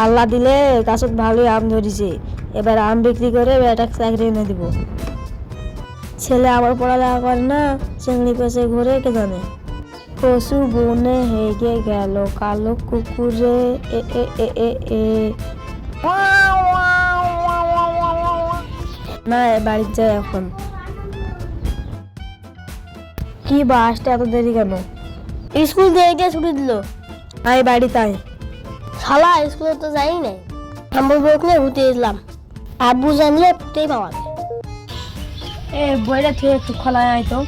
আল্লাহ দিলে গাছত ভালোই আম ধরেছে, এবার আম বিক্রি করে একটা চাকরি এনে দিব। ছেলে আবার পড়ালেখা করে না, চিংড়ি পেছে ঘুরে কে জানে। কচু বনে হেগে গেল কালো কুকুরে এ এ এ এ এ। না বাড়ির যাই এখন। কি বা আসতে এত দেরি কেন? স্কুল থেকে ছুটি দিল। আয় বাড়ি তাই। শালা স্কুলে তো যাই নাই, আমার বউকে ঘুরতে এলাম। আব্বু জানলে ফুটেই পাওয়া যায়। বইটা থেকে একটু খোলায় আয় তো।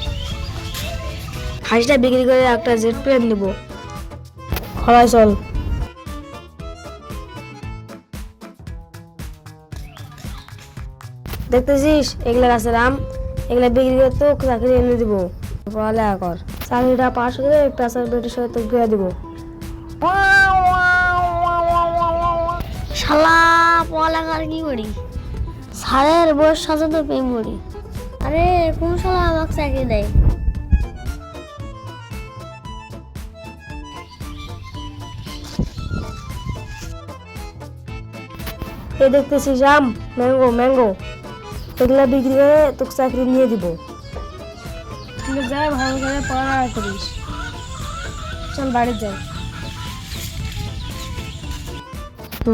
খাসিটা বিক্রি করে একটা জেট প্লেন নিব। খোলায় চল। দেখতেছিস এগুলা গাছের আম, এগুলা বিক্রি করে তো চাকরি এনে দিব। পড়ালেখা কর, চাকরিটা পাস করে পেশার বেটির সাথে তো ঘুরে দিব। শালা পড়ালেখার কি করি, স্যারের বয়স সাথে তো প্রেম করি। আরে কোন শালা আমাকে চাকরি দেয়? এই দেখতেছিস আম, ম্যাঙ্গো ম্যাঙ্গো, এগুলা বিক্রি করে তোকে চাকরি নিয়ে দিব। তুই যাই ভালো করে পড়ালেখা করিস। চল বাড়ি যাই।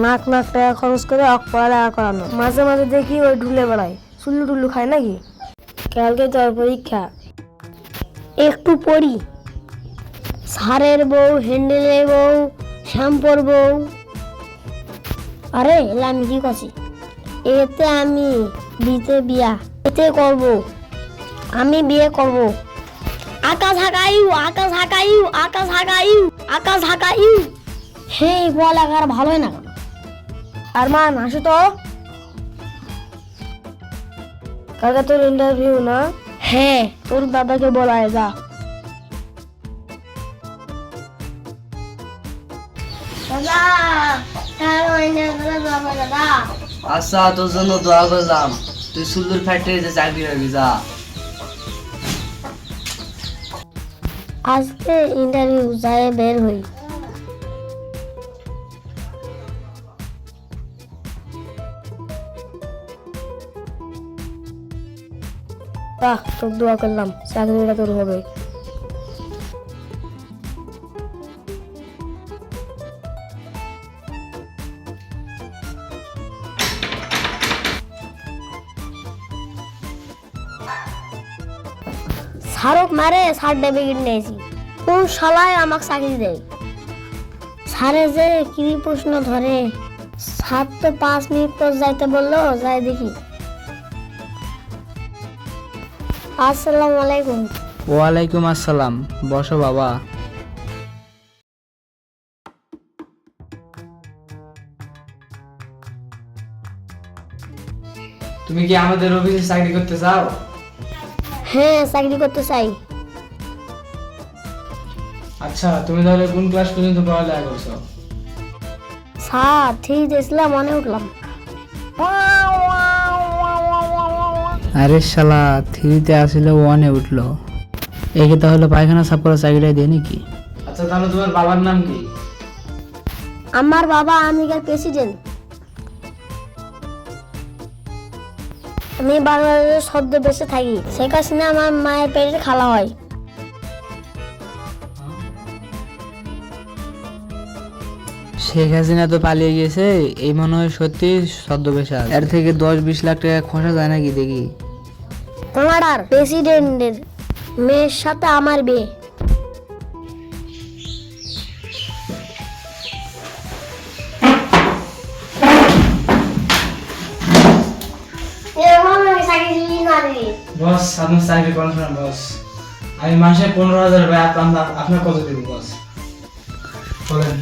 নাক নাক টাকা খরচ করে পড়ালেখা করানো, মাঝে মাঝে দেখি ওই ঢুলে বেড়ায়, চুল্লু টুল্লু খায় নাকি? কালকে তোর পরীক্ষা, একটু পড়ি। স্যারের বউ, হ্যান্ডেলের বউ, শ্যাম্পুর বউ। আরে এলা আমি কি করছি? এতে আমি বিতে বিয়া এতে করব, আমি বিয়ে করব। আকাশ হাকাইউ আকাশ হাকাইউ আকাশ হাকাইউ আকাশ হাকাইউ। হে পড়ালেখার ভালোই না। আর মান আসো তো। কালকে তোর ইন্টারভিউ না? হ্যাঁ, তোর দাদাকে বলায় যা। দাদা দাদা। আচ্ছা, তোর জন্য দোয়া করলাম, তুই সুন্দর ফ্যাক্টরিতে চাকরি হবি যা। আজকে ইন্টারভিউ যায় বের হই। বাহ, তোর দোয়া করলাম, চাকরিটা তোর হবে। সারক মারে সার্টিফিকেট নিয়েছি। কোন শালায় আমাকে চাকরি দেয়? স্যারে যে কি প্রশ্ন ধরে, স্যার তো 5 মিনিট পর যাইতে বললো, যাই দেখি। আসসালামু আলাইকুম। ওয়ালাইকুম আসসালাম, বসো বাবা। তুমি কি আমাদের অফিসে চাকরি করতে চাও? হ্যাঁ, চাকরি করতে চাই। আচ্ছা, তুমি তাহলে কোন ক্লাস পর্যন্ত পড়ালেখা করছো? স্যার ঠিক দেখলাম, মনে উঠলাম। আরে শালা, 3-তে আসলে 1-এ উঠলো। একে তাহলে পায়খানা সাফ করা চাকরিটা দেয় নাকি? আচ্ছা, তাহলে তোমার বাবার নাম কি? আমার বাবা আমেরিকার প্রেসিডেন্ট। আমি বাংলাদেশের ছদ্মবেশে থাকি। শেখ হাসিনা আমার মায়ের পেটের খালা হয়। শেখ হাসিনা তো পালিয়ে গেছে, এই মনে হয় সত্যি ছদ্মবেশে আছে। এর থেকে 10-20 লাখ টাকা খসা যায় নাকি দেখি। কানাডার প্রেসিডেন্টের মেয়ের সাথে আমার বিয়ে। বস, আপনার চাকরি কনফার্ম বস। আমি মাসে 15,000 আপনার কত দিব বস? বলেন।